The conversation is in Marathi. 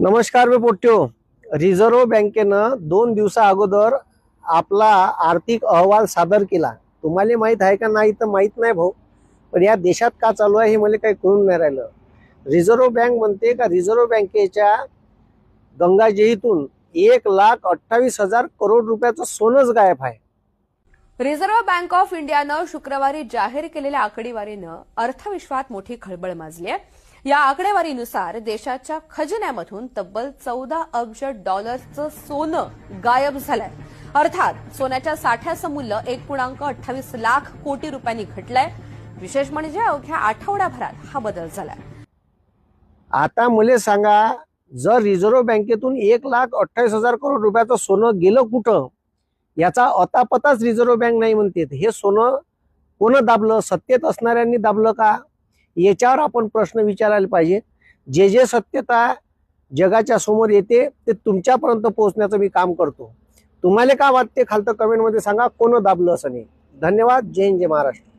नमस्कार मी पोट्यो। रिझर्व्ह बँकेनं 2 दिवसा अगोदर आपला आर्थिक अहवाल सादर केला। तुम्हाला माहित आहे का नाही तर माहित नाही भाऊ, पण या देशात का चालू आहे हे मला काही कळून नाही राहिलं। रिझर्व्ह बँक म्हणते का रिझर्व्ह बँकेच्या गंगाजळीतून 1,28,000 करोड रुपयाचं सोनंच गायब आहे। रिझर्व्ह बँक ऑफ इंडियानं शुक्रवारी जाहीर केलेल्या आकडेवारीनं अर्थविश्वात मोठी खळबळ माजली आहे। या आकडेवारीनुसार देशाच्या खजिन्यामधून तब्बल 14 अब्ज डॉलर्सचं सोनं गायब झालंय। अर्थात सोन्याच्या साठ्याचं मूल्य 1.28 लाख कोटी रुपयांनी घटलंय। विशेष म्हणजे अवघ्या आठवड्याभरात हा बदल झालाय। आता मला सांगा, जर रिझर्व्ह बँकेतून 1,28,000 करोड रुपयाचं सोनं गेलं कुठं, याचा अतापताच रिझर्व्ह बँक नाही म्हणते। हे सोनं कोण दाबलं? सत्तेत असणाऱ्यांनी दाबलं का? याच्यावर आपण प्रश्न विचारायला पाहिजे। जे सत्यता जगाच्या समोर येते ते तुमच्यापर्यंत पोहोचण्याचं मी काम करतो। तुम्हाला काय वाटते खालतं कमेंटमध्ये सांगा, कोण दाबलं असं नाही। धन्यवाद। जय हिंद, जय महाराष्ट्र।